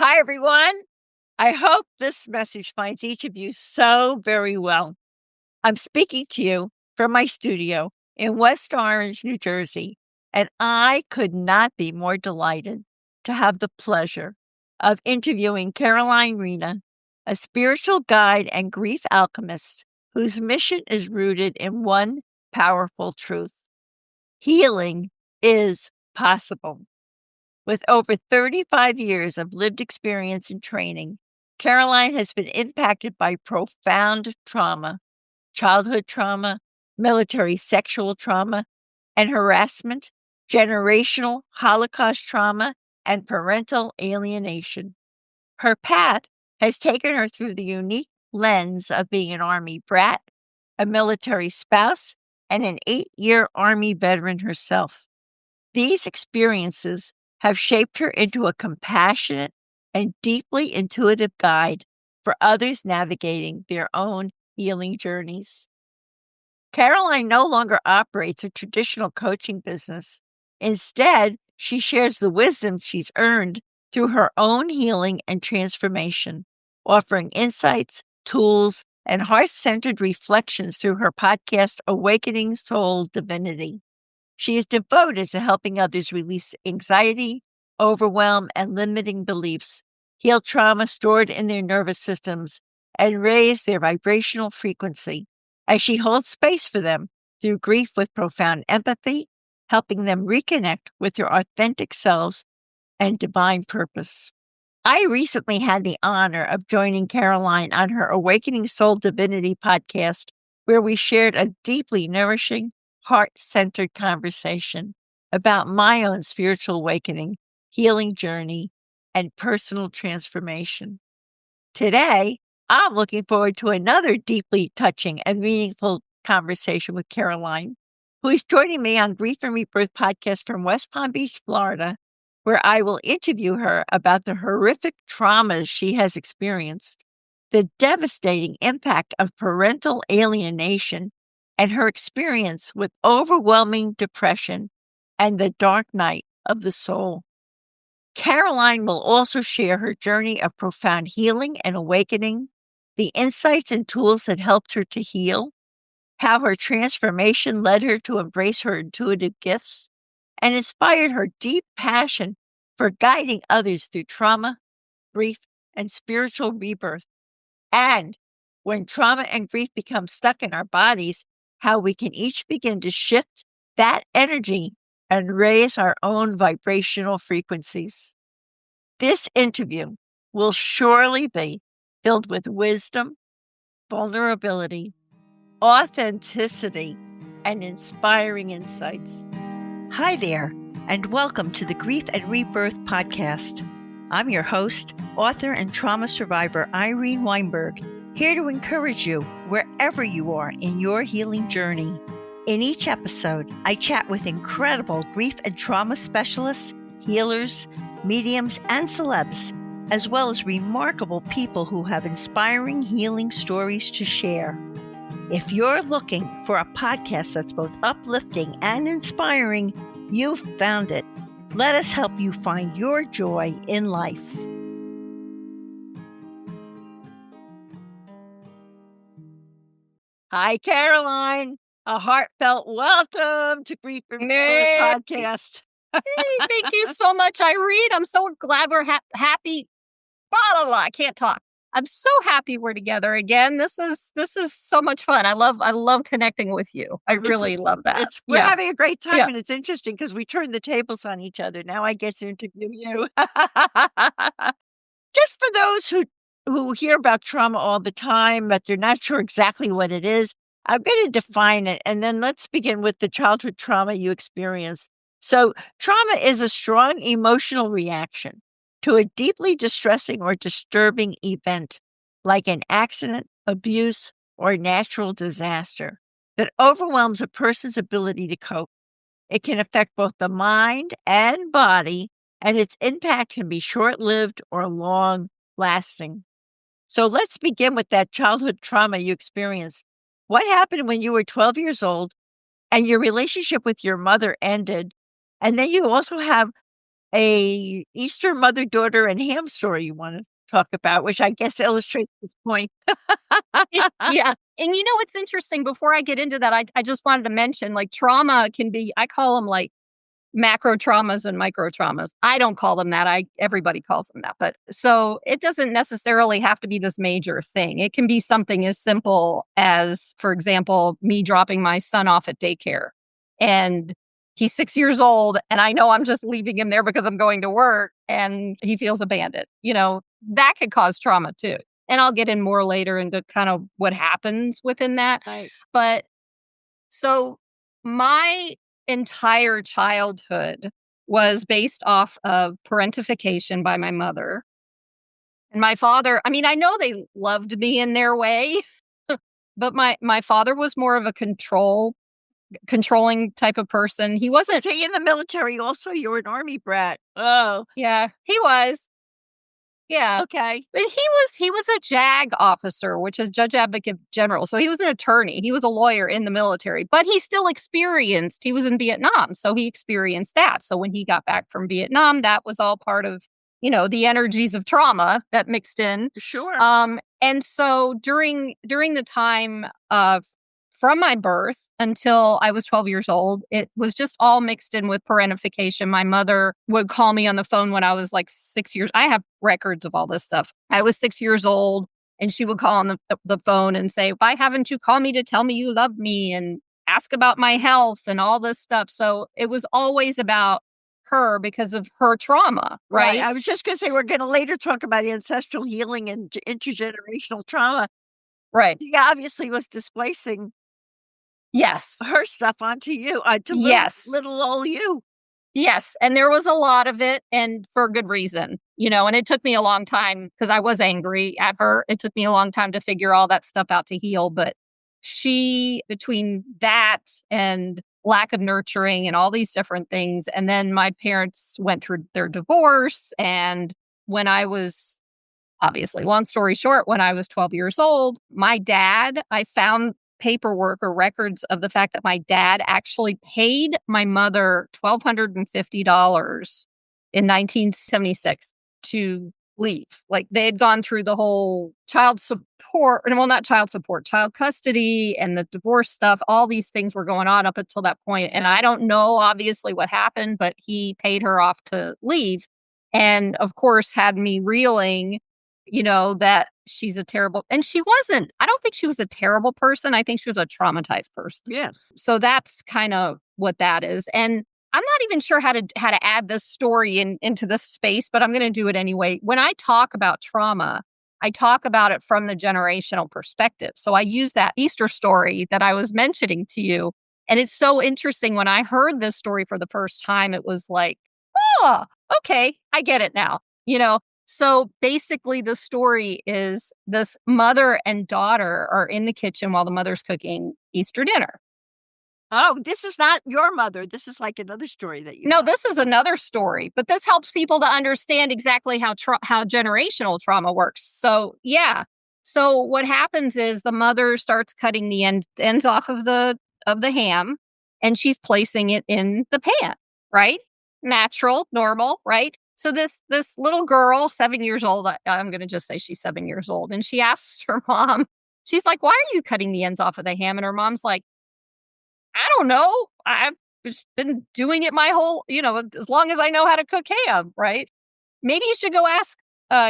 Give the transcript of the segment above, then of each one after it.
Hi, everyone. I hope this message finds each of you so very well. I'm speaking to you from my studio in West Orange, New Jersey, and I could not be more delighted to have the pleasure of interviewing Caroline Rena, a spiritual guide and grief alchemist whose mission is rooted in one powerful truth: healing is possible. With over 35 years of lived experience and training, Caroline has been impacted by profound trauma, childhood trauma, military sexual trauma and harassment, generational Holocaust trauma, and parental alienation. Her path has taken her through the unique lens of being an Army brat, a military spouse, and an 8-year Army veteran herself. These experiences have shaped her into a compassionate and deeply intuitive guide for others navigating their own healing journeys. Caroline no longer operates a traditional coaching business. Instead, she shares the wisdom she's earned through her own healing and transformation, offering insights, tools, and heart-centered reflections through her podcast, Awakening Soul Divinity. She is devoted to helping others release anxiety, overwhelm, and limiting beliefs, heal trauma stored in their nervous systems, and raise their vibrational frequency as she holds space for them through grief with profound empathy, helping them reconnect with their authentic selves and divine purpose. I recently had the honor of joining Caroline on her Awakening Soul Divinity podcast, where we shared a deeply nourishing, heart-centered conversation about my own spiritual awakening, healing journey, and personal transformation. Today, I'm looking forward to another deeply touching and meaningful conversation with Caroline, who is joining me on Grief and Rebirth podcast from West Palm Beach, Florida, where I will interview her about the horrific traumas she has experienced, the devastating impact of parental alienation, and her experience with overwhelming depression and the dark night of the soul. Caroline will also share her journey of profound healing and awakening, the insights and tools that helped her to heal, how her transformation led her to embrace her intuitive gifts, and inspired her deep passion for guiding others through trauma, grief, and spiritual rebirth. And when trauma and grief become stuck in our bodies, how we can each begin to shift that energy and raise our own vibrational frequencies. This interview will surely be filled with wisdom, vulnerability, authenticity, and inspiring insights. Hi there, and welcome to the Grief and Rebirth podcast. I'm your host, author and trauma survivor Irene Weinberg, here to encourage you wherever you are in your healing journey. In each episode, I chat with incredible grief and trauma specialists, healers, mediums, and celebs, as well as remarkable people who have inspiring healing stories to share. If you're looking for a podcast that's both uplifting and inspiring, you've found it. Let us help you find your joy in life. Hi, Caroline. A heartfelt welcome to Grief and Rebirth podcast. Hey, thank you so much, Irene. I'm so glad we're happy. Blah, blah, blah. I can't talk. I'm so happy we're together again. This is so much fun. I love connecting with you. I really love that. We're having a great time, and it's interesting because we turned the tables on each other. Now I get to interview you. Just for those who hear about trauma all the time, but they're not sure exactly what it is, I'm going to define it, and then let's begin with the childhood trauma you experienced. So trauma is a strong emotional reaction to a deeply distressing or disturbing event, like an accident, abuse, or natural disaster, that overwhelms a person's ability to cope. It can affect both the mind and body, and its impact can be short-lived or long-lasting. So let's begin with that childhood trauma you experienced. What happened when you were 12 years old and your relationship with your mother ended? And then you also have a Easter mother-daughter and ham story you wanna talk about, which I guess illustrates this point. Yeah. And you know what's interesting? Before I get into that, I just wanted to mention, like, trauma can be, I call them like macro traumas and micro traumas. I don't call them that. Everybody calls them that. But so it doesn't necessarily have to be this major thing. It can be something as simple as, for example, me dropping my son off at daycare. And he's 6 years old, and I know I'm just leaving him there because I'm going to work, and he feels abandoned. That could cause trauma too. And I'll get in more later into kind of what happens within that. Right. But so my entire childhood was based off of parentification by my mother. And my father, I mean, I know they loved me in their way, but my father was more of a controlling type of person. He wasn't. So in the military also, you were an Army brat. Oh, Yeah, he was. Yeah. okay. But he was a JAG officer, which is Judge Advocate General. So he was an attorney. He was a lawyer in the military, but he still experienced, he was in Vietnam. So he experienced that. So when he got back from Vietnam, that was all part of, the energies of trauma that mixed in. Sure. And so during the time of from my birth until I was 12 years old, it was just all mixed in with parentification. My mother would call me on the phone when I was like 6 years. I have records of all this stuff. I was 6 years old, and she would call on the phone and say, "Why haven't you called me to tell me you love me and ask about my health and all this stuff?" So it was always about her because of her trauma, right? I was just gonna say, we're gonna later talk about ancestral healing and intergenerational trauma. Right. She obviously was displacing Yes. her stuff onto you, to Yes. little old you. Yes, and there was a lot of it, and for good reason, and it took me a long time because I was angry at her. It took me a long time to figure all that stuff out to heal, but she, between that and lack of nurturing and all these different things, and then my parents went through their divorce, and when I was, obviously, long story short, when I was 12 years old, my dad, I found paperwork or records of the fact that my dad actually paid my mother $1,250 in 1976 to leave. Like, they had gone through the whole child custody and the divorce stuff. All these things were going on up until that point. And I don't know, obviously, what happened, but he paid her off to leave. And of course, had me reeling, that she's a terrible, and she wasn't. I don't think she was a terrible person. I think she was a traumatized person. Yeah. So that's kind of what that is. And I'm not even sure how to add this story into this space, but I'm going to do it anyway. When I talk about trauma, I talk about it from the generational perspective. So I use that Easter story that I was mentioning to you. And it's so interesting. When I heard this story for the first time, it was like, oh, okay, I get it now. So basically, the story is this mother and daughter are in the kitchen while the mother's cooking Easter dinner. Oh, this is not your mother. This is like another story that you No, have. this is another story, but this helps people to understand exactly how generational trauma works. So, yeah. So what happens is the mother starts cutting the ends off of the ham, and she's placing it in the pan, right? Natural, normal, right? So this little girl, 7 years old, I'm going to just say she's 7 years old, and she asks her mom, she's like, "Why are you cutting the ends off of the ham?" And her mom's like, "I don't know. I've just been doing it my whole, as long as I know how to cook ham, right? Maybe you should go ask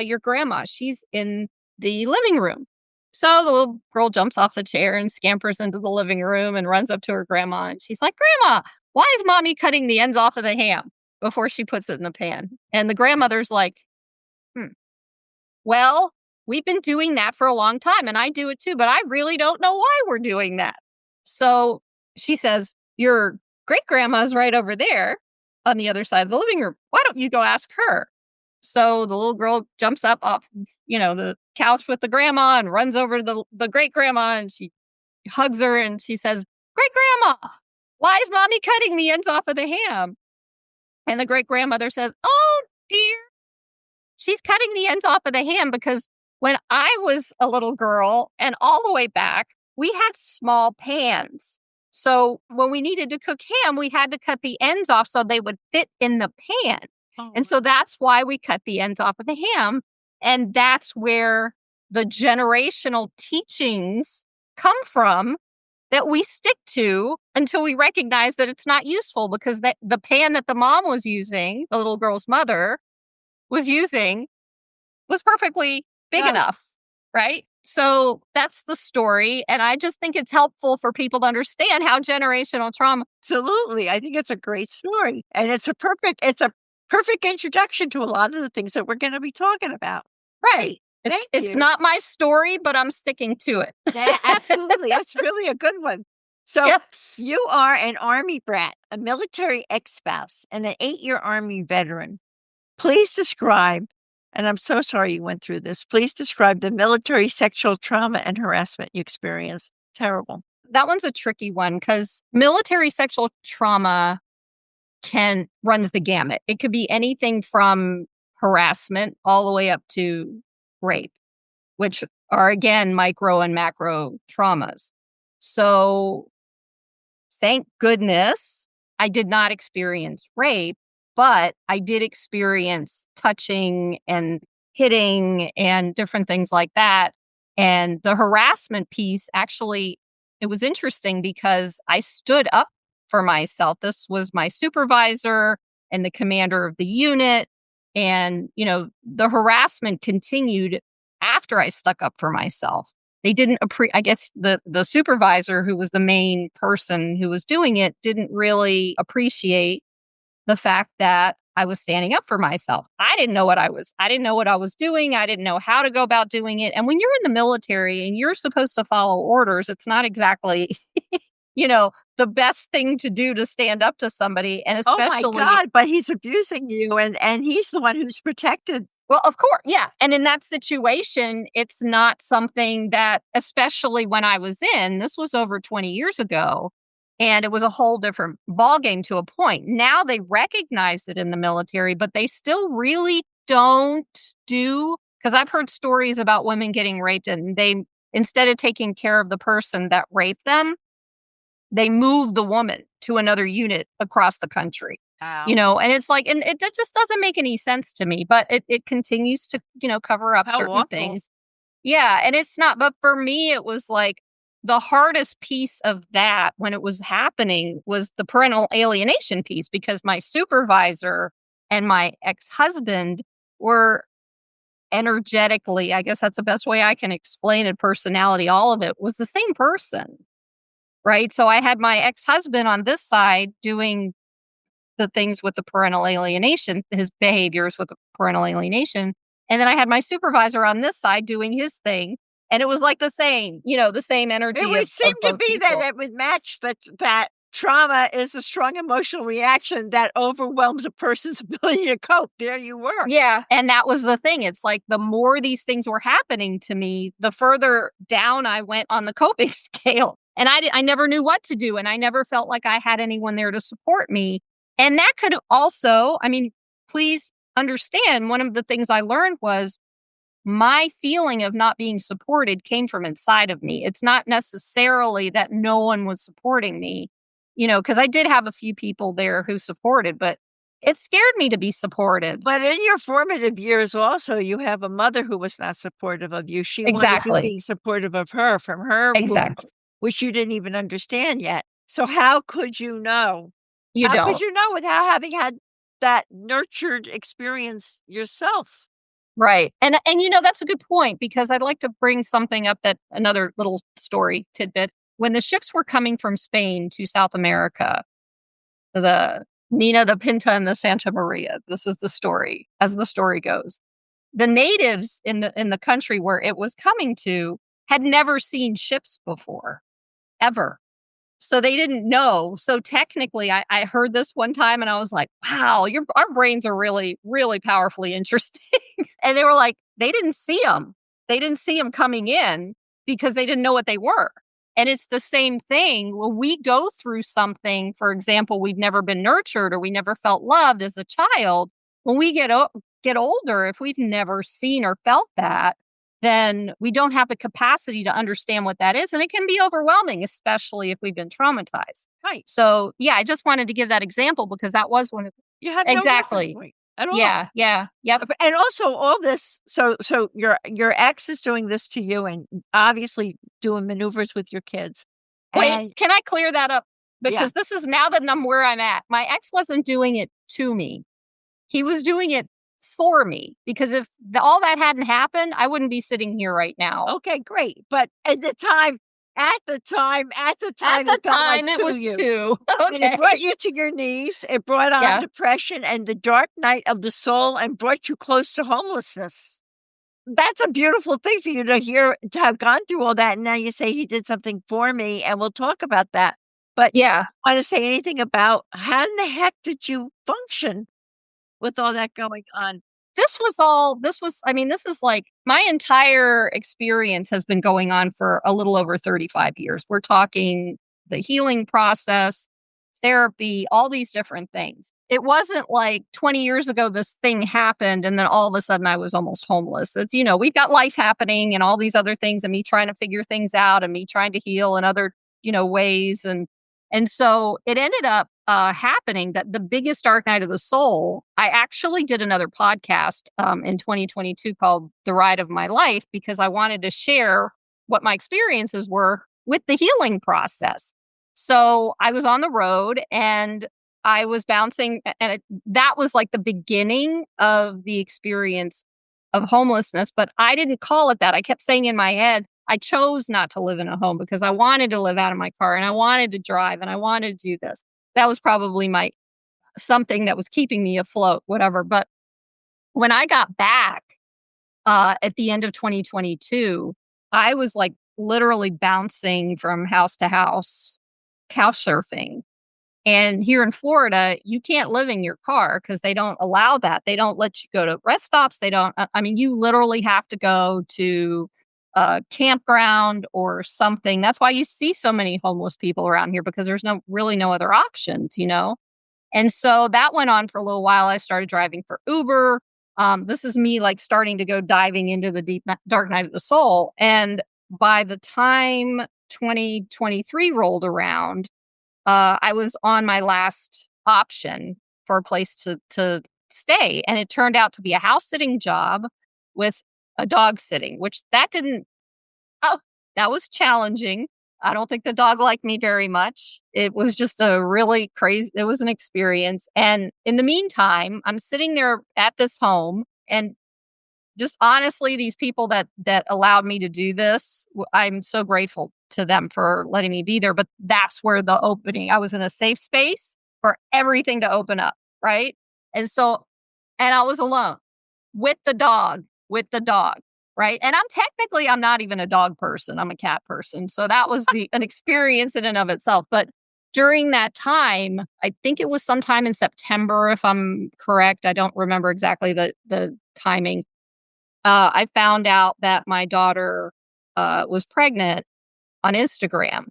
your grandma. She's in the living room." So the little girl jumps off the chair and scampers into the living room and runs up to her grandma. And she's like, "Grandma, why is mommy cutting the ends off of the ham before she puts it in the pan?" And the grandmother's like, "Well, we've been doing that for a long time, and I do it too, but I really don't know why we're doing that." So she says, "Your great grandma's right over there on the other side of the living room. Why don't you go ask her?" So the little girl jumps up off, the couch with the grandma and runs over to the great grandma, and she hugs her and she says, "Great grandma, why is mommy cutting the ends off of the ham?" And the great grandmother says, "Oh dear, she's cutting the ends off of the ham because when I was a little girl and all the way back, we had small pans. So when we needed to cook ham, we had to cut the ends off so they would fit in the pan. Oh, And so that's why we cut the ends off of the ham. And that's where the generational teachings come from that we stick to until we recognize that it's not useful, because the pan that the mom was using, the little girl's mother was using, was perfectly big right. enough, right? So that's the story. And I just think it's helpful for people to understand how generational trauma. Absolutely. I think it's a great story. And it's a perfect introduction to a lot of the things that we're going to be talking about. Right. Thank It's you. not my story, but I'm sticking to it. Yeah, absolutely. That's really a good one. So Yes. you are an Army brat, a military ex-spouse, and an 8-year Army veteran. Please describe, and I'm so sorry you went through this, please describe the military sexual trauma and harassment you experienced. Terrible. That one's a tricky one because military sexual trauma runs the gamut. It could be anything from harassment all the way up to rape, which are again micro and macro traumas. So thank goodness I did not experience rape, but I did experience touching and hitting and different things like that. And the harassment piece, actually, it was interesting because I stood up for myself. This was my supervisor and the commander of the unit. And, the harassment continued after I stuck up for myself. They didn't I guess the supervisor, who was the main person who was doing it, didn't really appreciate the fact that I was standing up for myself. I didn't know what I was doing. I didn't know how to go about doing it. And when you're in the military and you're supposed to follow orders, it's not exactly the best thing to do to stand up to somebody, and Oh my especially. God, but he's abusing you and he's the one who's protected. Well, of course, yeah. And in that situation, it's not something that, especially when I was this was over 20 years ago, and it was a whole different ballgame to a point. Now they recognize it in the military, but they still really don't because I've heard stories about women getting raped, and they, instead of taking care of the person that raped them, they move the woman to another unit across the country. Wow. And it's like, and it just doesn't make any sense to me, but it continues to, cover up How certain awful. things. Yeah. And it's not, but for me, it was like the hardest piece of that when it was happening was the parental alienation piece, because my supervisor and my ex-husband were energetically, I guess that's the best way I can explain it, personality, all of it was the same person. Right. So I had my ex-husband on this side doing the things with the parental alienation, his behaviors with the parental alienation. And then I had my supervisor on this side doing his thing. And it was like the same energy It would seem of to both be people. that it would match that trauma is a strong emotional reaction that overwhelms a person's ability to cope. There you were. Yeah. And that was the thing. It's like the more these things were happening to me, the further down I went on the coping scale. And I never knew what to do. And I never felt like I had anyone there to support me. And that could also, please understand, one of the things I learned was my feeling of not being supported came from inside of me. It's not necessarily that no one was supporting me, because I did have a few people there who supported, but it scared me to be supported. But in your formative years also, you have a mother who was not supportive of you. She wanted you Exactly. being supportive of her from her wounds, Exactly. which you didn't even understand yet. So how could you know? You How could don't. you know without having had that nurtured experience yourself? Right. And that's a good point, because I'd like to bring something up, that another little story tidbit. When the ships were coming from Spain to South America, the Nina, the Pinta, and the Santa Maria, this is the story, as the story goes. The natives in the country where it was coming to had never seen ships before, ever. So they didn't know. So technically, I heard this one time and I was like, wow, our brains are really, really powerfully interesting. And they were like, they didn't see them. They didn't see them coming in because they didn't know what they were. And it's the same thing when we go through something. For example, we've never been nurtured or we never felt loved as a child. When we get older, if we've never seen or felt that, then we don't have the capacity to understand what that is. And it can be overwhelming, especially if we've been traumatized. Right. So, yeah, I just wanted to give that example because that was one of You have no exactly. reference point. at all. Yeah. Yep. And also all this, so your ex is doing this to you and obviously doing maneuvers with your kids. Wait, And can I clear that up? yeah, Because this is now that I'm where I'm at. My ex wasn't doing it to me. He was doing it for me, because if all that hadn't happened, I wouldn't be sitting here right now. okay, great. But at the time, At the it felt like time, it to was you. 2. And it Okay. brought you to your knees. It brought on Yeah. depression and the dark night of the soul and brought you close to homelessness. That's a beautiful thing for you to hear, to have gone through all that, and now you say he did something for me, and we'll talk about that. But Yeah. wanna say anything about how in the heck did you function with all that going on? This is like my entire experience has been going on for a little over 35 years. We're talking the healing process, therapy, all these different things. It wasn't like 20 years ago this thing happened and then all of a sudden I was almost homeless. It's, we've got life happening and all these other things, and me trying to figure things out and me trying to heal in other, ways. And so it ended up happening that the biggest dark night of the soul, I actually did another podcast in 2022 called The Ride of My Life, because I wanted to share what my experiences were with the healing process. So I was on the road and I was bouncing, and that was like the beginning of the experience of homelessness. But I didn't call it that. I kept saying in my head, I chose not to live in a home because I wanted to live out of my car and I wanted to drive and I wanted to do this. That was probably something that was keeping me afloat, whatever. But when I got back at the end of 2022, I was like literally bouncing from house to house, couch surfing. And here in Florida, you can't live in your car because they don't allow that. They don't let you go to rest stops. They don't, I mean, you literally have to go to a campground or something. That's why you see so many homeless people around here, because there's no other options. And so that went on for a little while. I started driving for Uber. This is me like starting to go diving into the dark night of the soul. And by the time 2023 rolled around, I was on my last option for a place to stay. And it turned out to be a house sitting job with a dog sitting, which that was challenging. I don't think the dog liked me very much. It was just it was an experience. And in the meantime, I'm sitting there at this home, and just honestly, these people that allowed me to do this, I'm so grateful to them for letting me be there. But that's where the opening, I was in a safe space for everything to open up, right? And I was alone with the dog, right? And I'm not even a dog person. I'm a cat person. So that was an experience in and of itself. But during that time, I think it was sometime in September, if I'm correct. I don't remember exactly the timing. I found out that my daughter was pregnant on Instagram.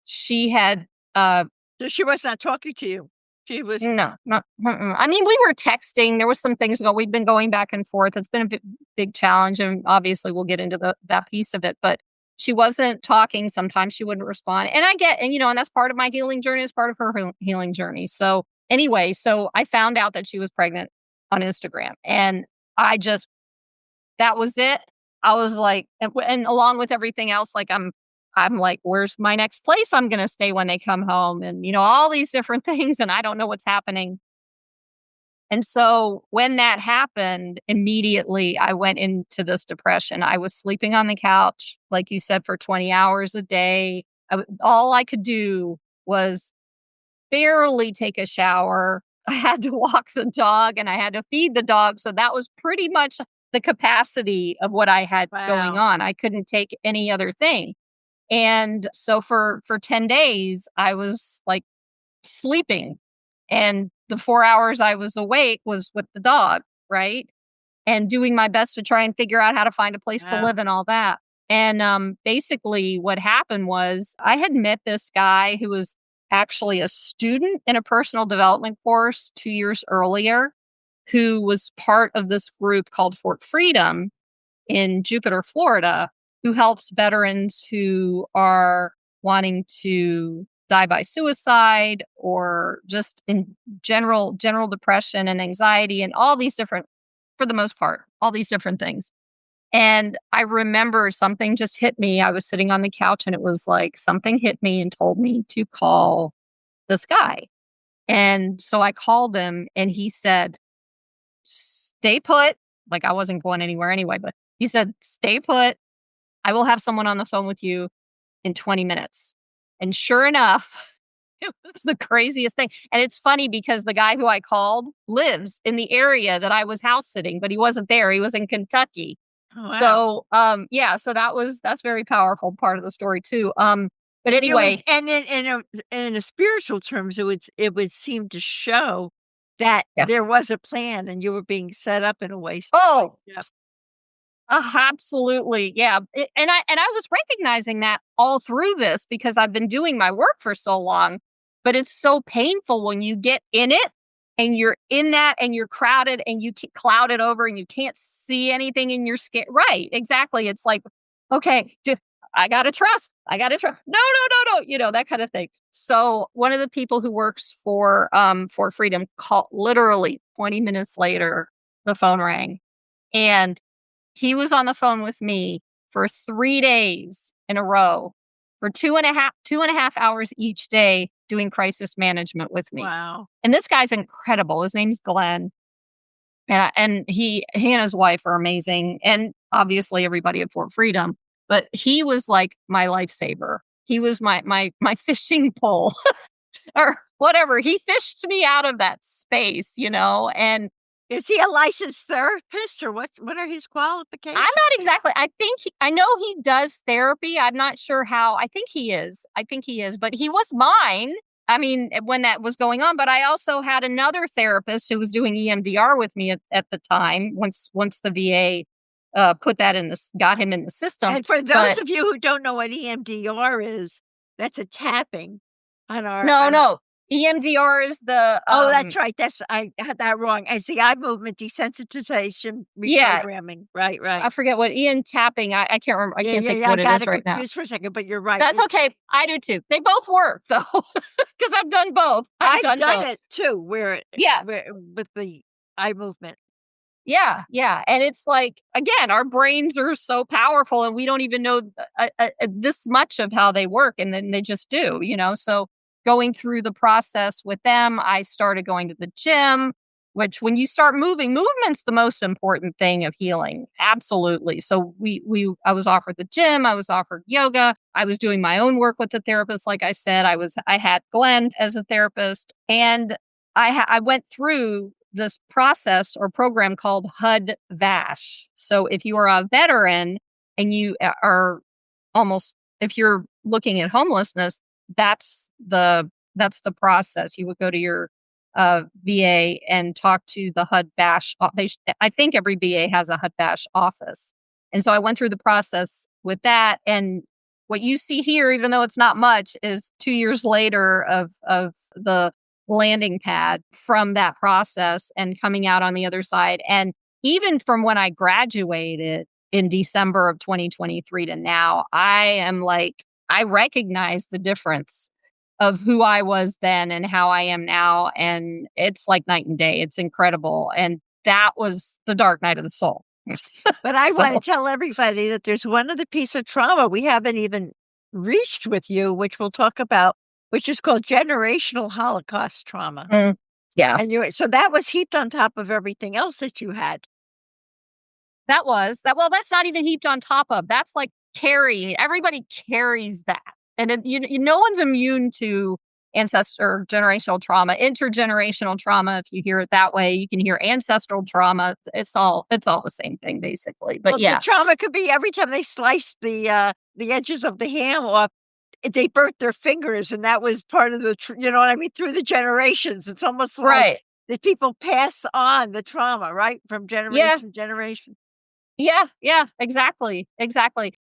She had So she was not talking to you. She was no, not. I mean, we were texting. There was some things we've been going back and forth. It's been a big challenge, and obviously we'll get into that piece of it. But she wasn't talking. Sometimes she wouldn't respond, and and that's part of my healing journey. It's part of her healing journey. So anyway, so I found out that she was pregnant on Instagram, and that was it. I was like, and along with everything else, like I'm like, where's my next place I'm going to stay when they come home? And, all these different things. And I don't know what's happening. And so when that happened, immediately I went into this depression. I was sleeping on the couch, like you said, for 20 hours a day. All I could do was barely take a shower. I had to walk the dog and I had to feed the dog. So that was pretty much the capacity of what I had going on. I couldn't take any other thing. And so for 10 days, I was like sleeping, and the 4 hours I was awake was with the dog, right? And doing my best to try and figure out how to find a place to live and all that. And basically what happened was I had met this guy who was actually a student in a personal development course 2 years earlier, who was part of this group called Fort Freedom in Jupiter, Florida, who helps veterans who are wanting to die by suicide or just in general depression and anxiety and all these different, for the most part, all these different things. And I remember something just hit me. I was sitting on the couch and it was like something hit me and told me to call this guy. And so I called him and he said, stay put. Like I wasn't going anywhere anyway, but he said, stay put. I will have someone on the phone with you in 20 minutes. And sure enough, it was the craziest thing. And it's funny because the guy who I called lives in the area that I was house sitting, but he wasn't there. He was in Kentucky. Oh, wow. So, so that's very powerful part of the story too. But anyway, and in a spiritual terms, it would seem to show that there was a plan and you were being set up in a way. Absolutely. Yeah. And I was recognizing that all through this because I've been doing my work for so long, but it's so painful when you get in it and you're in that and you're crowded and you get clouded over and you can't see anything in your skin. Right. Exactly. It's like, okay, I got to trust. No, that kind of thing. So one of the people who works for Freedom called literally 20 minutes later, the phone rang and he was on the phone with me for 3 days in a row for two and a half hours each day doing crisis management with me. Wow. And this guy's incredible. His name's Glenn. And he and his wife are amazing. And obviously everybody at Fort Freedom, but he was like my lifesaver. He was my fishing pole or whatever. He fished me out of that space, and is he a licensed therapist or what are his qualifications? I'm not exactly. I know he does therapy. I'm not sure how. I think he is, but he was mine. I mean, when that was going on, but I also had another therapist who was doing EMDR with me at the time once the VA put that got him in the system. And for those of you who don't know what EMDR is, that's a tapping on our... No. EMDR is the... oh, that's right. I had that wrong. As the eye movement desensitization reprogramming. Right. I forget what tapping. I can't remember. I can't think what it is right now. For a second, but you're right. That's okay. I do too. They both work though, because I've done both. I've done it too. Where with the eye movement. Yeah. And it's like, again, our brains are so powerful and we don't even know this much of how they work. And then they just do, so going through the process with them, I started going to the gym, which when you start movement's the most important thing of healing. Absolutely. So I was offered the gym. I was offered yoga. I was doing my own work with the therapist. Like I said, I had Glenn as a therapist, and I went through this process or program called HUD-VASH. So if you are a veteran and you are if you're looking at homelessness, that's the process. You would go to your VA and talk to the HUD-VASH. I think every VA has a HUD-VASH office. And so I went through the process with that. And what you see here, even though it's not much, is 2 years later of the landing pad from that process and coming out on the other side. And even from when I graduated in December of 2023 to now, I recognize the difference of who I was then and how I am now. And it's like night and day. It's incredible. And that was the dark night of the soul. But I want to tell everybody that there's one other piece of trauma we haven't even reached with you, which we'll talk about, which is called generational Holocaust trauma. Yeah. And so that was heaped on top of everything else that you had. Well, that's not even heaped on top of. That's like everybody carries that. And no one's immune to ancestor generational trauma, intergenerational trauma. If you hear it that way, you can hear ancestral trauma. It's all the same thing basically. But the trauma could be every time they sliced the edges of the ham off, they burnt their fingers, and that was part of the, you know what I mean? Through the generations, it's almost like that people pass on the trauma, right? From generation to generation. Yeah, exactly.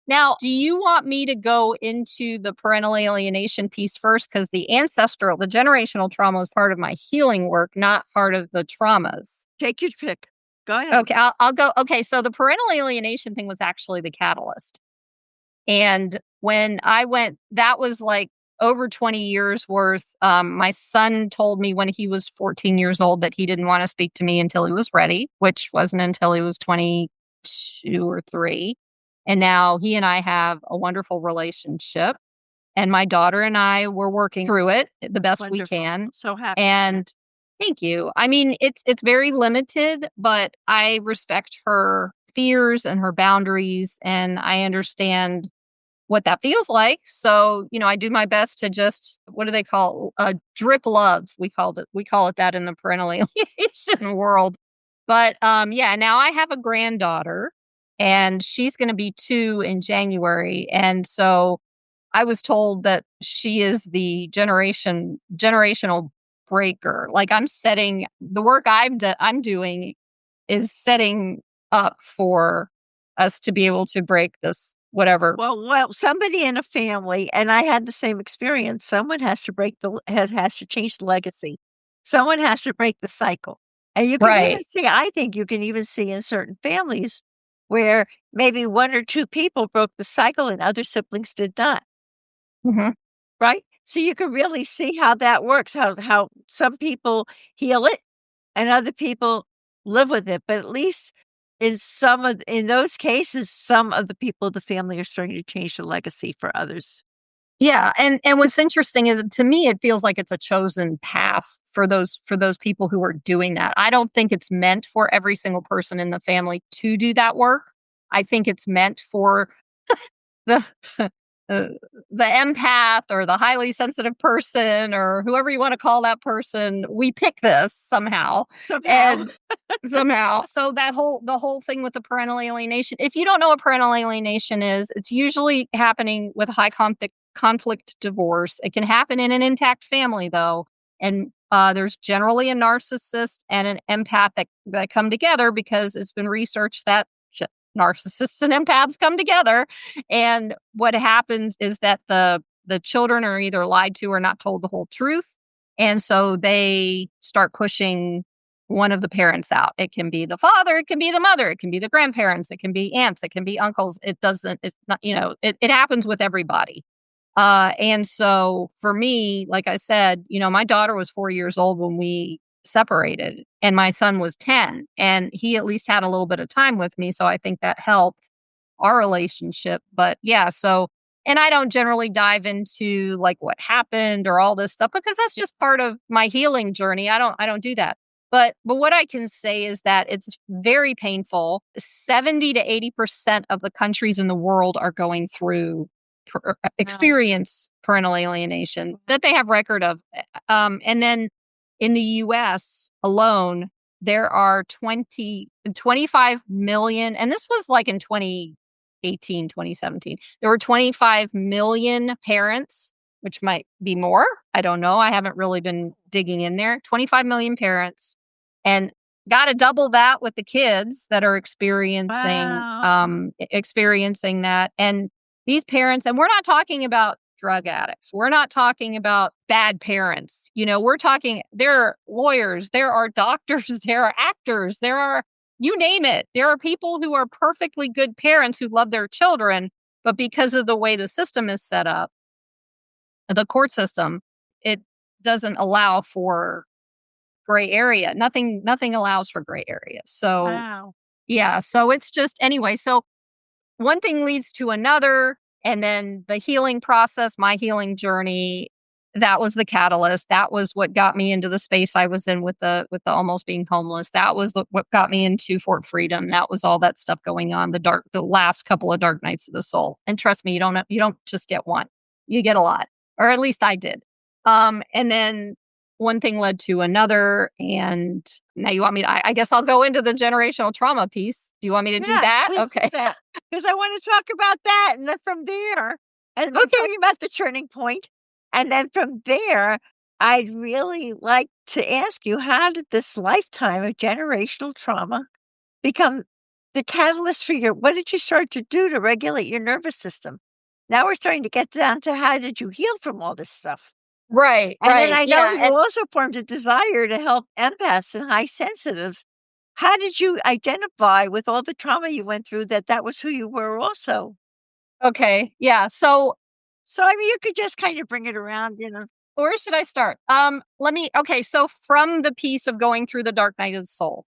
Now, do you want me to go into the parental alienation piece first? Because the generational trauma is part of my healing work, not part of the traumas. Take your pick. Go ahead. Okay, I'll go. Okay, so the parental alienation thing was actually the catalyst. And when I went, that was like over 20 years worth. My son told me when he was 14 years old that he didn't want to speak to me until he was ready, which wasn't until he was 22 or 3. And now he and I have a wonderful relationship. And my daughter and I were working through it the best we Wonderful. can. So happy. And thank you. I mean, it's very limited, but I respect her fears and her boundaries, and I understand what that feels like. So, I do my best to just, what do they call, drip love? We call it that in the parental alienation world. But yeah, now I have a granddaughter, and she's going to be 2 in January, and so I was told that she is the generational breaker. Like, I'm setting the work I'm doing is setting up for us to be able to break this whatever. Well, somebody in a family, and I had the same experience. Someone has to break has to change the legacy. Someone has to break the cycle, and you can even Right. see. I think you can even see in certain families where maybe 1 or 2 people broke the cycle and other siblings did not. Mhm. Right? So you can really see how that works, how some people heal it and other people live with it, but at least in those cases, some of the people of the family are starting to change the legacy for others. Yeah, and what's interesting is, to me, it feels like it's a chosen path for those people who are doing that. I don't think it's meant for every single person in the family to do that work. I think it's meant for the uh, the empath or the highly sensitive person or whoever you want to call that person. We pick this somehow, Somehow. and somehow. So the whole thing with the parental alienation. If you don't know what parental alienation is, it's usually happening with high conflict divorce. It can happen in an intact family though, and there's generally a narcissist and an empath that come together, because it's been researched that narcissists and empaths come together. And what happens is that the children are either lied to or not told the whole truth. And so they start pushing one of the parents out. It can be the father, it can be the mother, it can be the grandparents, it can be aunts, it can be uncles. It's not, it happens with everybody. And so for me, like I said, my daughter was 4 years old when we separated, and my son was 10, and he at least had a little bit of time with me. So I think that helped our relationship. But yeah, so, and I don't generally dive into like what happened or all this stuff, because that's just part of my healing journey. I don't do that. But what I can say is that it's very painful. 70 to 80% of the countries in the world are going through Wow. experience parental alienation that they have record of. And then in the US alone, there are 25 million, and this was like in 2018, 2017. There were 25 million parents, which might be more. I don't know. I haven't really been digging in there. 25 million parents, and got to double that with the kids that are Wow. experiencing that. And these parents, and we're not talking about drug addicts. We're not talking about bad parents. We're talking, there are lawyers, there are doctors, there are actors, there are, you name it. There are people who are perfectly good parents who love their children, but because of the way the system is set up, the court system, it doesn't allow for gray area. Nothing allows for gray area. So, Wow. yeah, so it's just, anyway, so one thing leads to another, and then the healing process, my healing journey, that was the catalyst. That was what got me into the space I was in with the almost being homeless. That was what got me into Fort Freedom. That was all that stuff going on, the last couple of dark nights of the soul. And trust me, you don't just get one. You get a lot, or at least I did. And then one thing led to another, and now you want me to, I guess I'll go into the generational trauma piece. Do you want me to do Yeah, that? please do Okay. that, because I wanna talk about that, and then from there, and then Okay. talking about the turning point, and then from there, I'd really like to ask you, how did this lifetime of generational trauma become the catalyst for what did you start to do to regulate your nervous system? Now we're starting to get down to how did you heal from all this stuff? Right, And then right. I know Yeah. that And you also formed a desire to help empaths and high sensitives. How did you identify with all the trauma you went through that that was who you were also? okay. Yeah. So So, I mean, you could just kind of bring it around, you know. Where should I start? Okay, so from the piece of going through the dark night of the soul,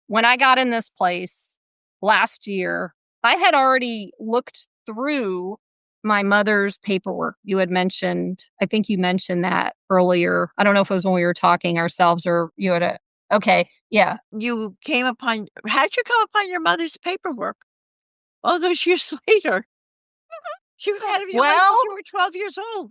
when I got in this place last year, I had already looked through my mother's paperwork. You had mentioned, I think you mentioned that earlier. I don't know if it was when we were talking ourselves or you had okay, yeah. How'd you come upon your mother's paperwork all those years later? You've had your life Well, since you were 12 years old.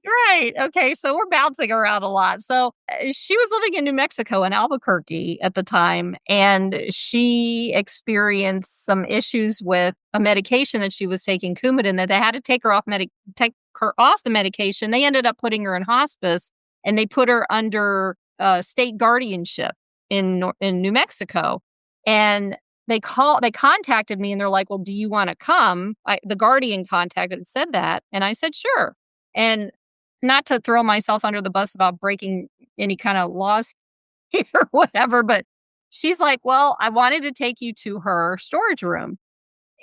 right. Okay, so we're bouncing around a lot. So she was living in New Mexico in Albuquerque at the time, and she experienced some issues with a medication that she was taking, Coumadin, that they had to take her off the medication. They ended up putting her in hospice, and they put her under state guardianship in New Mexico, and they contacted me and they're like, well, do you want to come? The guardian contacted and said that. And I said, sure. And not to throw myself under the bus about breaking any kind of laws here or whatever, but she's like, well, I wanted to take you to her storage room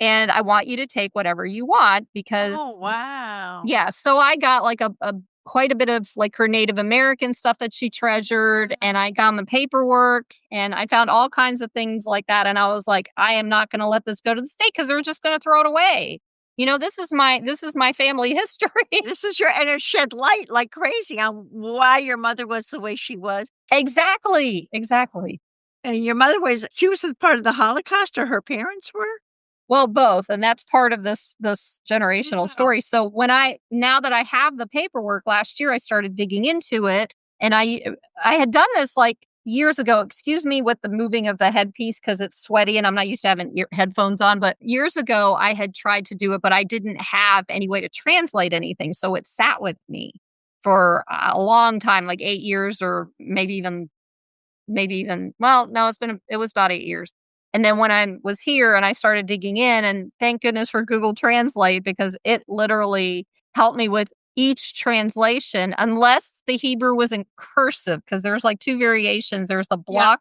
and I want you to take whatever you want because Oh, wow. yeah. So I got like a quite a bit of like her Native American stuff that she treasured. And I got the paperwork and I found all kinds of things like that. And I was like, I am not going to let this go to the state because they're just going to throw it away. You know, this is my family history. And it shed light like crazy on why your mother was the way she was. Exactly. And your mother she was a part of the Holocaust, or her parents were? Well, both, and that's part of this generational story. So now that I have the paperwork last year, I started digging into it, and I had done this like years ago. Excuse me with the moving of the headpiece because it's sweaty and I'm not used to having headphones on. But years ago, I had tried to do it, but I didn't have any way to translate anything, so it sat with me for a long time, like 8 years, or maybe even. Well, no, it was about 8 years. And then when I was here and I started digging in, and thank goodness for Google Translate because it literally helped me with each translation, unless the Hebrew was in cursive, because there's like two variations. There's the block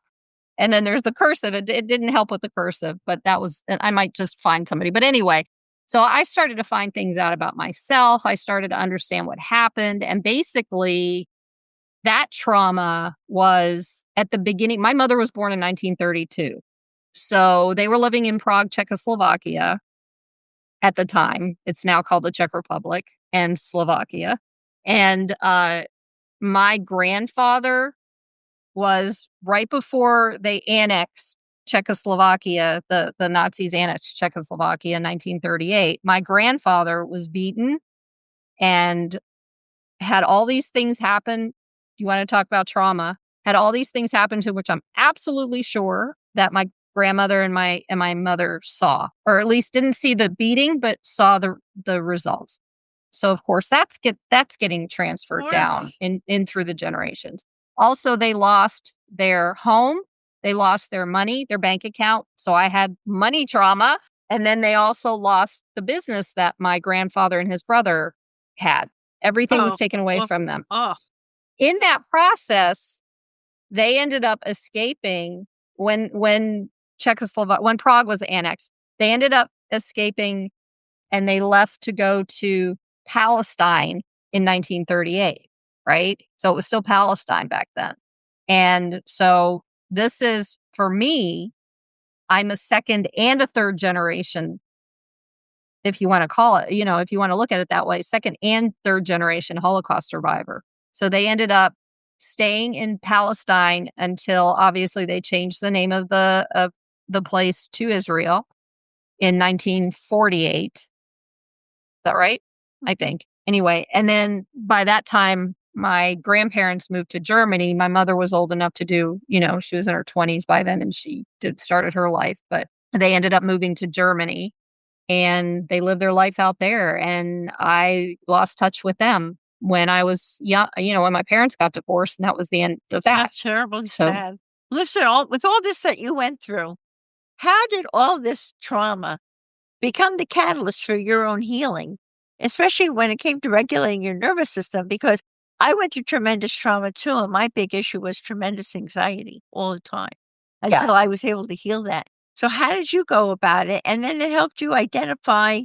and then there's the cursive. It didn't help with the cursive, but I might just find somebody. But anyway, so I started to find things out about myself. I started to understand what happened. And basically, that trauma was at the beginning. My mother was born in 1932. So they were living in Prague, Czechoslovakia at the time. It's now called the Czech Republic and Slovakia. And my grandfather was right before they annexed Czechoslovakia, the Nazis annexed Czechoslovakia in 1938. My grandfather was beaten and had all these things happen. You want to talk about trauma? Had all these things happen to which I'm absolutely sure that my grandmother and my mother saw, or at least didn't see the beating, but saw the results. So of course that's getting transferred down in through the generations. Also, they lost their home, they lost their money, their bank account. So I had money trauma, and then they also lost the business that my grandfather and his brother had. Everything was taken away from them. In that process, they ended up escaping when Prague was annexed. They ended up escaping and they left to go to Palestine in 1938, right? So it was still Palestine back then. And so this is, for me, I'm a second and a third generation, if you want to call it, if you want to look at it that way, second and third generation Holocaust survivor. So they ended up staying in Palestine until obviously they changed the name of the place to Israel in 1948. Is that right? I think. Anyway, and then by that time, my grandparents moved to Germany. My mother was old enough to do, she was in her 20s by then and she started her life, but they ended up moving to Germany and they lived their life out there. And I lost touch with them when I was young, when my parents got divorced, and that was the end of that. That's terribly sad. Listen, with all this that you went through, how did all this trauma become the catalyst for your own healing, especially when it came to regulating your nervous system? Because I went through tremendous trauma too, and my big issue was tremendous anxiety all the time until I was able to heal that. So how did you go about it? And then it helped you identify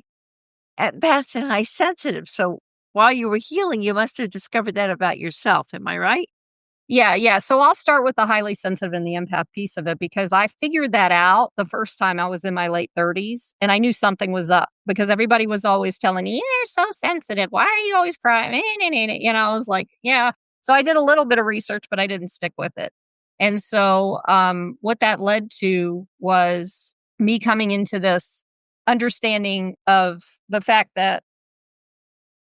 empaths and high sensitives. So while you were healing, you must have discovered that about yourself. Am I right? Yeah. So I'll start with the highly sensitive and the empath piece of it because I figured that out the first time I was in my late 30s and I knew something was up because everybody was always telling me, you're so sensitive. Why are you always crying? I was like, yeah. So I did a little bit of research, but I didn't stick with it. And so what that led to was me coming into this understanding of the fact that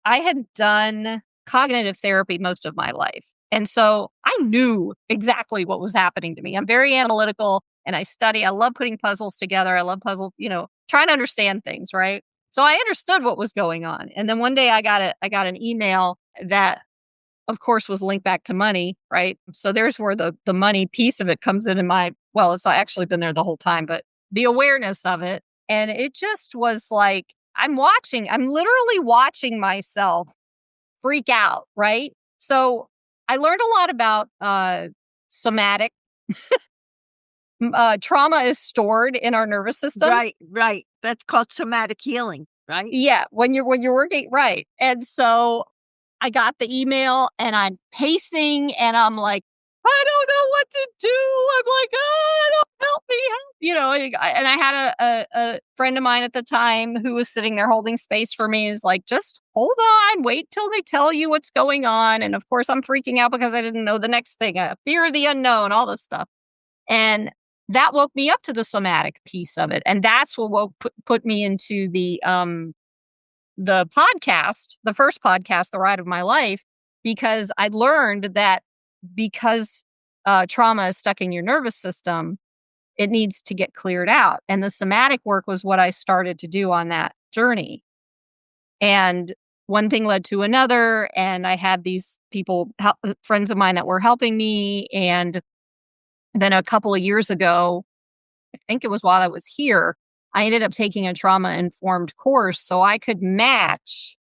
I had done cognitive therapy most of my life. And so I knew exactly what was happening to me. I'm very analytical and I study. I love putting puzzles together. I love trying to understand things, right? So I understood what was going on. And then one day I got an email that of course was linked back to money, right? So there's where the money piece of it comes in it's actually been there the whole time, but the awareness of it. And it just was like I'm literally watching myself freak out, right? So I learned a lot about somatic. Trauma is stored in our nervous system. Right. That's called somatic healing, right? Yeah, when you're working, right. And so I got the email and I'm pacing and I'm like, I don't know what to do. I'm like, oh, help me, and I had a friend of mine at the time who was sitting there holding space for me is like, just hold on, wait till they tell you what's going on. And of course I'm freaking out because I didn't know the next thing, fear of the unknown, all this stuff. And that woke me up to the somatic piece of it. And that's what put me into the podcast, the first podcast, The Ride of My Life, because I learned that because trauma is stuck in your nervous system, it needs to get cleared out. And the somatic work was what I started to do on that journey. And one thing led to another. And I had these people, friends of mine that were helping me. And then a couple of years ago, I think it was while I was here, I ended up taking a trauma-informed course so I could match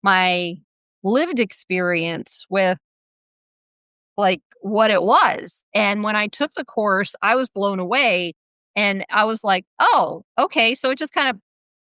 my lived experience with like what it was. And when I took the course, I was blown away and I was like, oh, okay. So it just kind of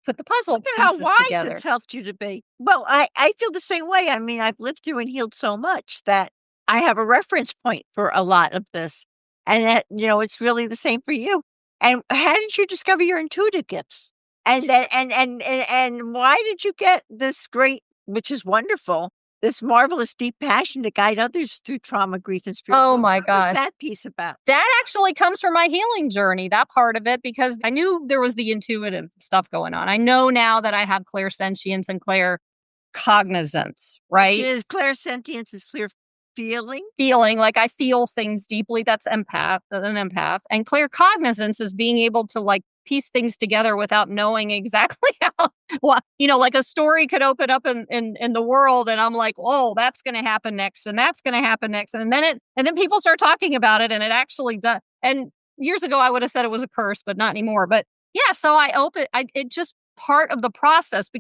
put the puzzle Look at how pieces wise together. it's helped you to be. Well, I feel the same way. I mean, I've lived through and healed so much that I have a reference point for a lot of this. And that, it's really the same for you. And how did you discover your intuitive gifts? And then, and why did you get this great, which is wonderful, this marvelous deep passion to guide others through trauma, grief, and spirit? Oh my What was gosh. that piece about? That actually comes from my healing journey, that part of it, because I knew there was the intuitive stuff going on. I know now that I have clairsentience and claircognizance, right? Which is clairsentience is clear feeling. Feeling like I feel things deeply. That's an empath. And claircognizance is being able to like piece things together without knowing exactly how. Well, like a story could open up in the world, and I'm like, oh, that's going to happen next, and that's going to happen next, and then people start talking about it, and it actually does. And years ago, I would have said it was a curse, but not anymore. But yeah, so it just part of the process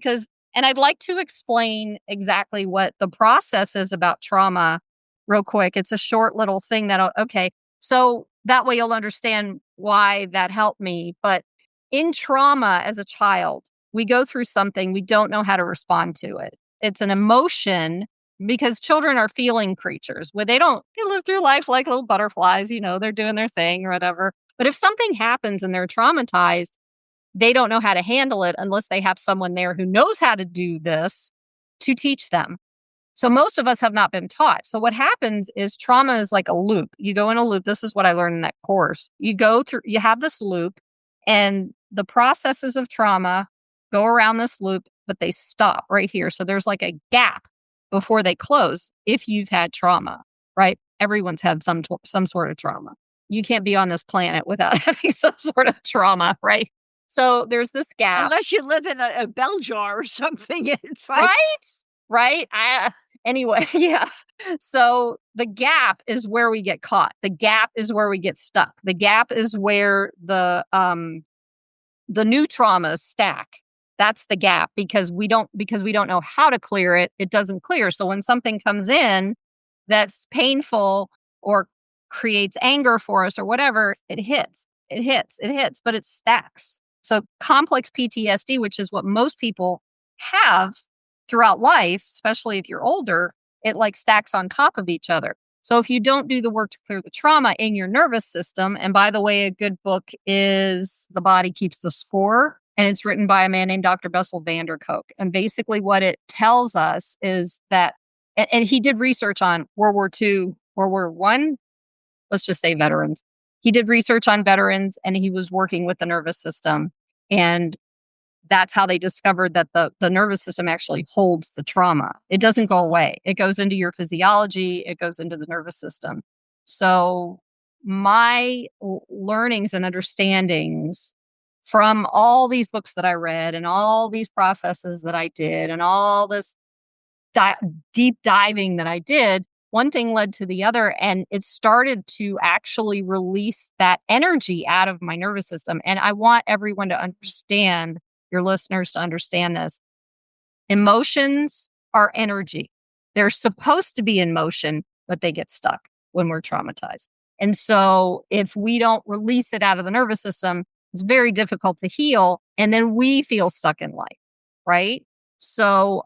and I'd like to explain exactly what the process is about trauma real quick. It's a short little thing so that way you'll understand why that helped me. But in trauma as a child, we go through something, we don't know how to respond to it. It's an emotion because children are feeling creatures where they live through life like little butterflies, they're doing their thing or whatever. But if something happens and they're traumatized, they don't know how to handle it unless they have someone there who knows how to do this to teach them. So most of us have not been taught. So what happens is trauma is like a loop. You go in a loop. This is what I learned in that course. You have this loop and the processes of trauma go around this loop, but they stop right here. So there's like a gap before they close if you've had trauma, right? Everyone's had some sort of trauma. You can't be on this planet without having some sort of trauma, right? So there's this gap. Unless you live in a bell jar or something. It's like, right? Anyway, yeah. So the gap is where we get caught. The gap is where we get stuck. The gap is where the new traumas stack. That's the gap because we don't know how to clear it. It doesn't clear. So when something comes in that's painful or creates anger for us or whatever, it hits, but it stacks. So complex PTSD, which is what most people have throughout life, especially if you're older, it like stacks on top of each other. So if you don't do the work to clear the trauma in your nervous system, and by the way, a good book is The Body Keeps the Score, and it's written by a man named Dr. Bessel van der Kolk. And basically what it tells us is that, and he did research on World War II, World War One, let's just say veterans. He did research on veterans and he was working with the nervous system. And that's how they discovered that the nervous system actually holds the trauma. It doesn't go away. It goes into your physiology. It goes into the nervous system. So my learnings and understandings from all these books that I read and all these processes that I did and all this deep diving that I did, one thing led to the other, and it started to actually release that energy out of my nervous system. And I want everyone to understand, your listeners to understand this. Emotions are energy. They're supposed to be in motion, but they get stuck when we're traumatized. And so if we don't release it out of the nervous system, it's very difficult to heal. And then we feel stuck in life, right? So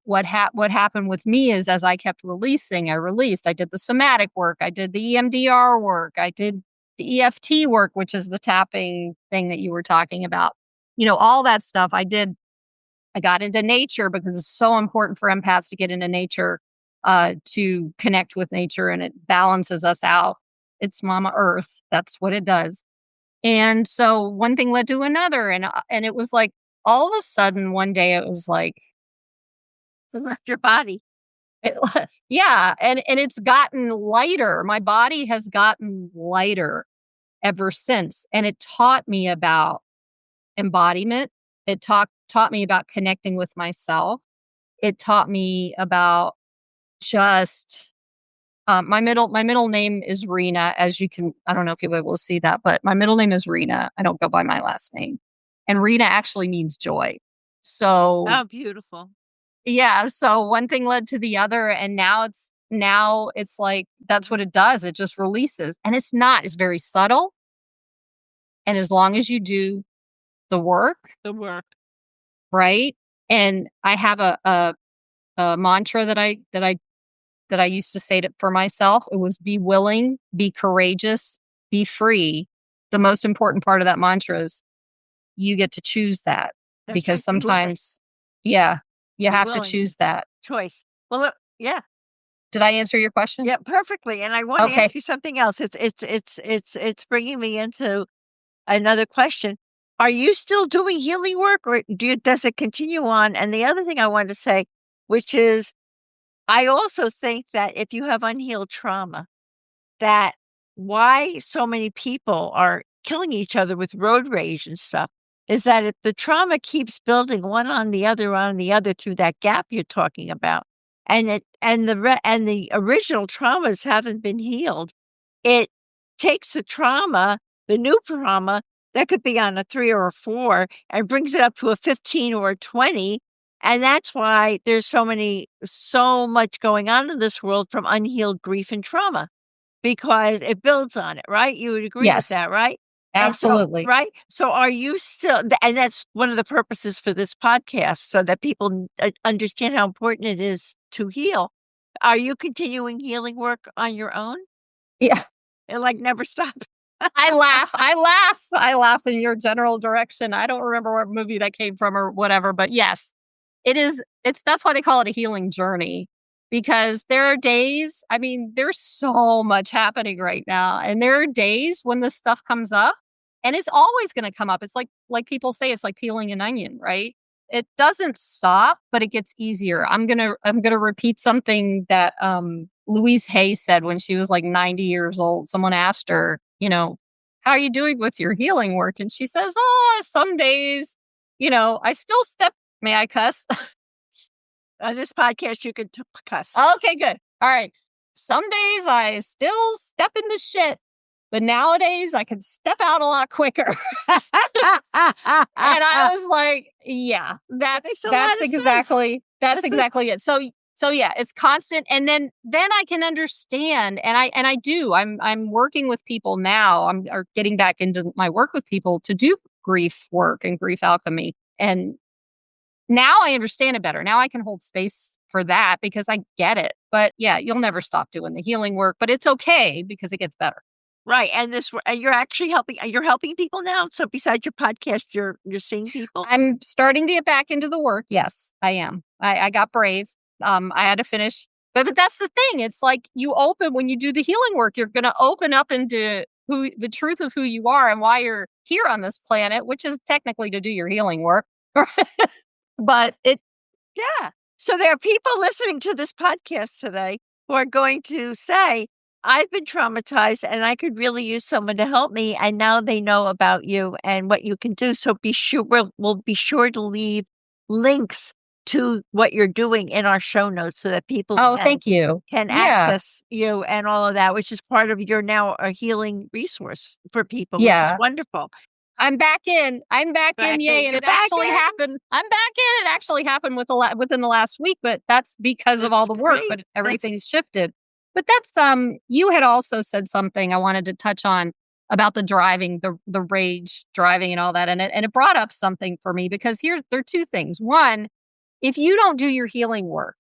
what happened with me is as I kept releasing, I released. I did the somatic work. I did the EMDR work. I did the EFT work, which is the tapping thing that you were talking about. You know, all that stuff I did. I got into nature because it's so important for empaths to get into nature, to connect with nature, and it balances us out. It's Mama Earth. That's what it does. And so one thing led to another. And it was like, all of a sudden, one day it was like, It left your body. yeah. And it's gotten lighter. My body has gotten lighter ever since. And it taught me about embodiment. It taught me about connecting with myself. It taught me about just, my middle name is Rena, as you can, I don't know if you'll be able to see that, but my middle name is Rena. I don't go by my last name. And Rena actually means joy. So, Oh, beautiful. yeah. So one thing led to the other. And now it's like, that's what it does. It just releases. And it's very subtle. And as long as you do the work, right? And I have a mantra that I used to say for myself. It was be willing, be courageous, be free. The most important part of that mantra is you get to choose that. That's because right, sometimes, yeah, you have to willing. choose that. Choice. Well, yeah. Did I answer your question? Yeah, perfectly. And I want to Okay. ask you something else. It's bringing me into another question. Are you still doing healing work, or does it continue on? And the other thing I wanted to say, which is, I also think that if you have unhealed trauma, that why so many people are killing each other with road rage and stuff is that if the trauma keeps building one on the other through that gap you're talking about, and the original traumas haven't been healed, it takes the new trauma that could be on a 3 or a 4 and brings it up to a 15 or a 20. And that's why there's so much going on in this world from unhealed grief and trauma, because it builds on it, right? You would agree with Yes. that, right? Absolutely. So, right? So are you still, and that's one of the purposes for this podcast, so that people understand how important it is to heal. Are you continuing healing work on your own? Yeah. It like never stops. I laugh in your general direction. I don't remember what movie that came from or whatever, but yes, that's why they call it a healing journey, because there are days, I mean, there's so much happening right now. And there are days when this stuff comes up, and it's always going to come up. It's like people say, it's like peeling an onion, right? It doesn't stop, but it gets easier. I'm going to repeat something that, Louise Hay said when she was like 90 years old. Someone asked her, how are you doing with your healing work? And she says, some days, I still step. May I cuss? On this podcast, you can cuss. Okay, good. All right. Some days I still step in the shit, but nowadays I can step out a lot quicker. And I was like, yeah, that's exactly it. So yeah, it's constant. And then I can understand. And I do, I'm working with people now. I'm getting back into my work with people to do grief work and grief alchemy. And now I understand it better. Now I can hold space for that because I get it. But yeah, you'll never stop doing the healing work, but it's okay because it gets better. Right, and you're actually you're helping people now? So besides your podcast, you're seeing people? I'm starting to get back into the work. Yes, I am. I got brave. I had to finish. But that's the thing. It's like when you do the healing work, you're going to open up into the truth of who you are and why you're here on this planet, which is technically to do your healing work. But Yeah. So there are people listening to this podcast today who are going to say, I've been traumatized and I could really use someone to help me. And now they know about you and what you can do. So we'll be sure to leave links to what you're doing in our show notes so that people thank you. can access you and all of that, which is part of your now a healing resource for people, which is wonderful. I'm back in. Yay. And it actually happened. I'm back in. It actually happened within the last week, but that's because of all the work, but everything's shifted. But that's, you had also said something I wanted to touch on about the driving, the rage driving and all that. And it brought up something for me because there are two things. One, if you don't do your healing work,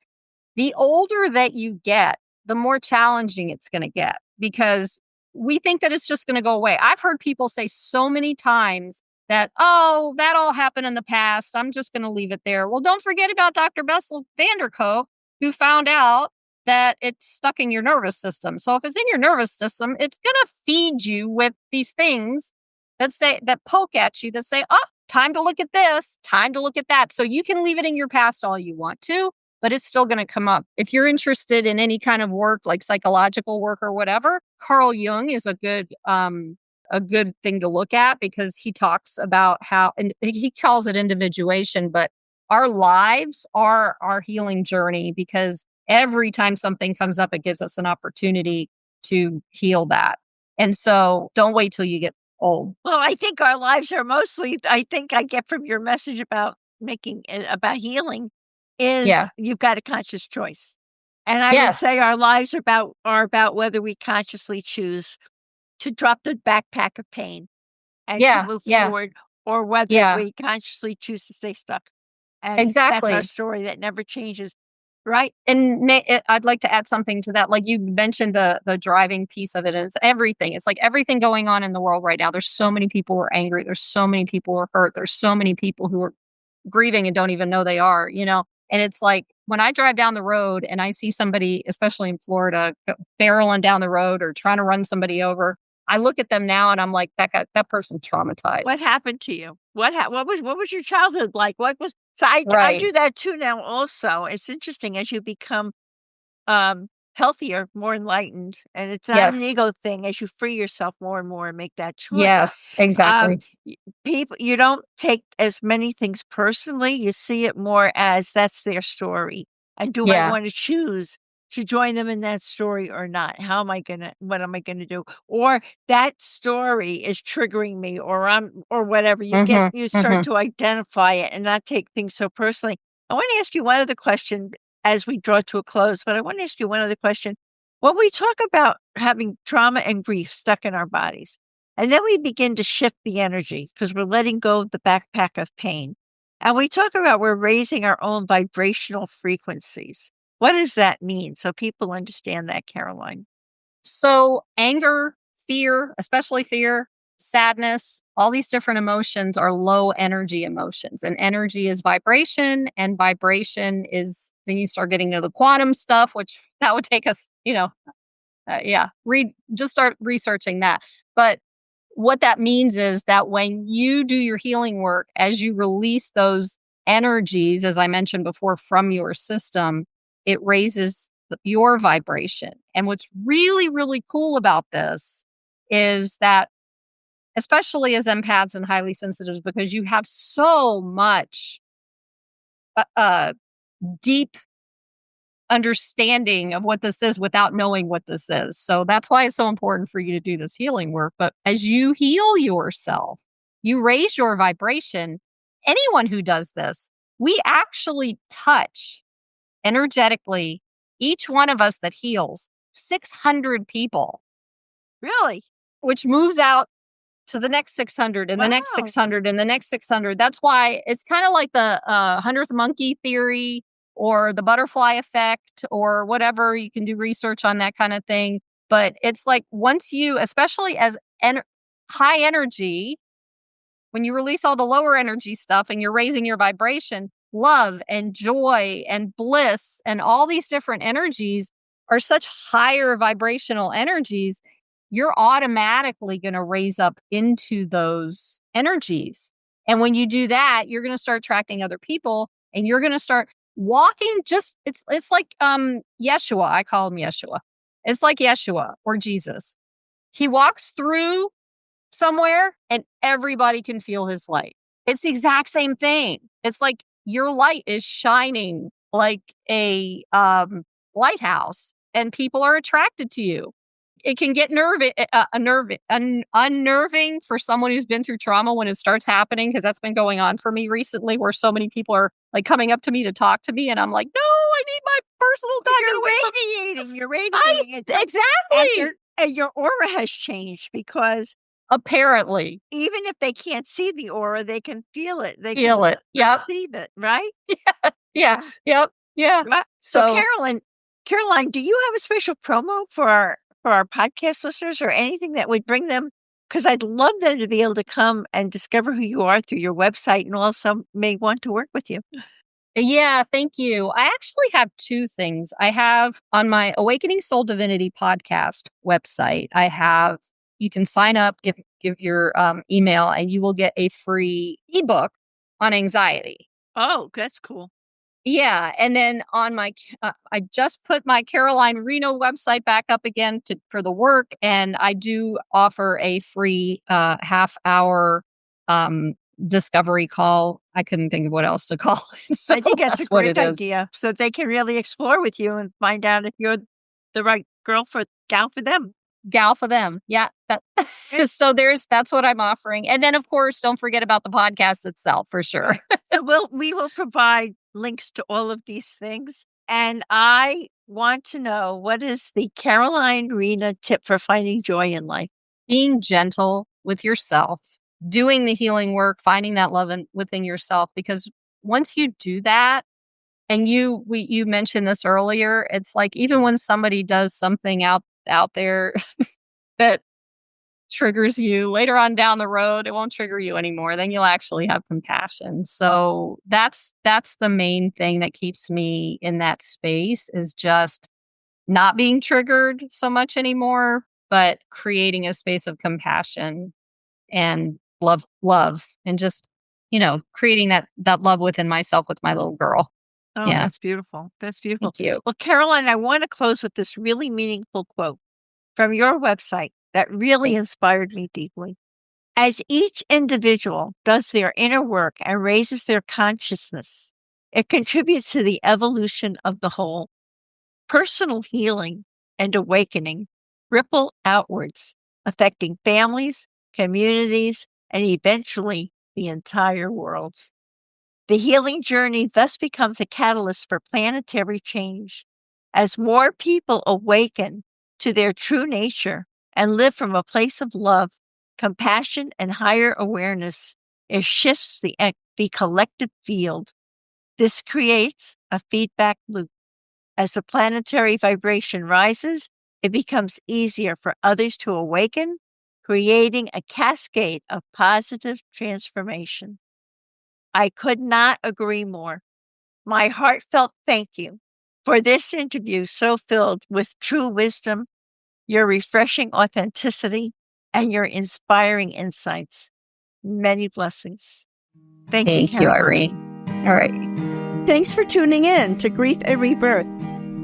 the older that you get, the more challenging it's going to get because we think that it's just going to go away. I've heard people say so many times that, oh, that all happened in the past. I'm just going to leave it there. Well, don't forget about Dr. Bessel van der Kolk, who found out that it's stuck in your nervous system. So if it's in your nervous system, it's going to feed you with these things that poke at you, that say, oh, time to look at this, time to look at that. So you can leave it in your past all you want to, but it's still going to come up. If you're interested in any kind of work, like psychological work or whatever, Carl Jung is a good thing to look at because he talks about how, and he calls it individuation, but our lives are our healing journey because every time something comes up, it gives us an opportunity to heal that. And so don't wait till you get old. Well, I think our lives are mostly, I think I get from your message about about healing is you've got a conscious choice. And I would say our lives are about whether we consciously choose to drop the backpack of pain and to move forward, or whether we consciously choose to stay stuck. And that's our story that never changes. Right. And I'd like to add something to that. Like you mentioned the driving piece of it. And it's everything. It's like everything going on in the world right now. There's so many people who are angry. There's so many people who are hurt. There's so many people who are grieving and don't even know they are, And it's like when I drive down the road and I see somebody, especially in Florida, barreling down the road or trying to run somebody over, I look at them now and I'm like, that person's traumatized. What happened to you? What was your childhood like? So I do that too now also. It's interesting as you become healthier, more enlightened, and it's not an ego thing as you free yourself more and more and make that choice. Yes, exactly. People, you don't take as many things personally. You see it more as that's their story. And do I want to choose to join them in that story or not? What am I gonna do? Or that story is triggering me or whatever. You start to identify it and not take things so personally. I want to ask you one other question as we draw to a close, but I want to ask you one other question. When we talk about having trauma and grief stuck in our bodies, and then we begin to shift the energy because we're letting go of the backpack of pain, and we talk about we're raising our own vibrational frequencies. What does that mean? So people understand that, Caroline. So anger, fear, especially fear, sadness, all these different emotions are low energy emotions. And energy is vibration, and vibration is, then you start getting into the quantum stuff, which that would take us, just start researching that. But what that means is that when you do your healing work, as you release those energies, as I mentioned before, from your system, it raises your vibration. And what's really, really cool about this is that, especially as empaths and highly sensitives, because you have so much deep understanding of what this is without knowing what this is. So that's why it's so important for you to do this healing work. But as you heal yourself, you raise your vibration. Anyone who does this, we actually touch energetically, each one of us that heals 600 people. Really? Which moves out to the next 600 and Wow. the next 600 and the next 600. That's why it's kind of like the 100th monkey theory or the butterfly effect or whatever. You can do research on that kind of thing. But it's like once you, especially as high energy, when you release all the lower energy stuff and you're raising your vibration, love and joy and bliss and all these different energies are such higher vibrational energies, you're automatically going to raise up into those energies. And when you do that, you're going to start attracting other people and you're going to start walking it's like Yeshua. I call him Yeshua. It's like Yeshua or Jesus. He walks through somewhere and everybody can feel his light. It's the exact same thing. It's like your light is shining like a lighthouse and people are attracted to you. It can get unnerving for someone who's been through trauma when it starts happening, because that's been going on for me recently where so many people are like coming up to me to talk to me and I'm like, no, I need my personal time. You're radiating. Exactly. And your aura has changed because apparently, even if they can't see the aura, they can feel it. They feel can it. Yep. perceive it, right? Yeah. Yep. Yeah. So Caroline, do you have a special promo for our podcast listeners or anything that would bring them? Because I'd love them to be able to come and discover who you are through your website and also may want to work with you. Yeah, thank you. I actually have two things. I have on my Awakening Soul Divinity podcast website, you can sign up, give your email, and you will get a free ebook on anxiety. Oh, that's cool. Yeah. And then on my, I just put my Caroline Rena website back up again for the work. And I do offer a free half-hour discovery call. I couldn't think of what else to call it. So I think that's a great idea. So they can really explore with you and find out if you're the right gal for them. Gal for them. Yeah. So that's what I'm offering. And then of course, don't forget about the podcast itself for sure. So we will provide links to all of these things. And I want to know, what is the Caroline Rena tip for finding joy in life? Being gentle with yourself, doing the healing work, finding that love within yourself. Because once you do that, and you mentioned this earlier, it's like even when somebody does something out there that triggers you later on down the road, it won't trigger you anymore. Then you'll actually have compassion. So that's the main thing that keeps me in that space, is just not being triggered so much anymore, but creating a space of compassion and love and just, creating that love within myself with my little girl. Oh, yeah. That's beautiful. That's beautiful. Thank you. Well, Caroline, I want to close with this really meaningful quote from your website that really inspired me deeply. As each individual does their inner work and raises their consciousness, it contributes to the evolution of the whole. Personal healing and awakening ripple outwards, affecting families, communities, and eventually the entire world. The healing journey thus becomes a catalyst for planetary change. As more people awaken to their true nature and live from a place of love, compassion, and higher awareness, it shifts the collective field. This creates a feedback loop. As the planetary vibration rises, it becomes easier for others to awaken, creating a cascade of positive transformation. I could not agree more. My heartfelt thank you for this interview so filled with true wisdom, your refreshing authenticity, and your inspiring insights. Many blessings. Thank you, Irene. All right. Thanks for tuning in to Grief and Rebirth.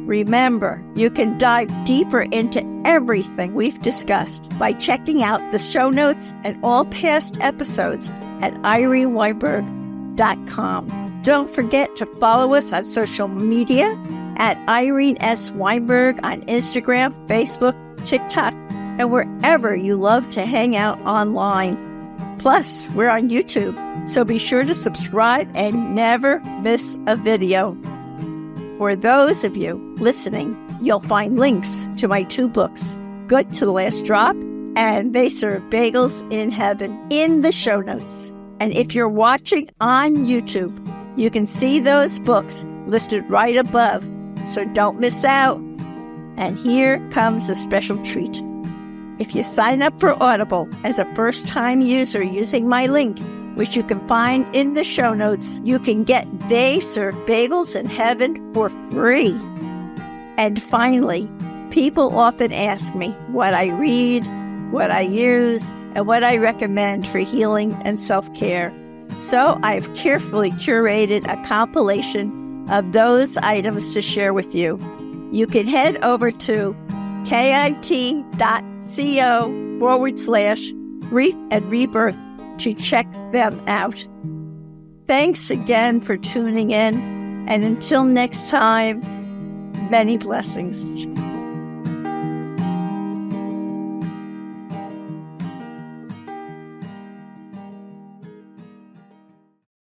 Remember, you can dive deeper into everything we've discussed by checking out the show notes and all past episodes at ireneweinberg.com. Don't forget to follow us on social media at Irene S. Weinberg on Instagram, Facebook, TikTok, and wherever you love to hang out online. Plus, we're on YouTube, so be sure to subscribe and never miss a video. For those of you listening, you'll find links to my 2 books, Good to the Last Drop and They Serve Bagels in Heaven in the show notes. And if you're watching on YouTube, you can see those books listed right above, so don't miss out. And here comes a special treat. If you sign up for Audible as a first-time user using my link, which you can find in the show notes, you can get They Serve Bagels in Heaven for free. And finally, people often ask me what I read, what I use, and what I recommend for healing and self-care. So I've carefully curated a compilation of those items to share with you. You can head over to kit.co/grief and rebirth to check them out. Thanks again for tuning in, and until next time, many blessings.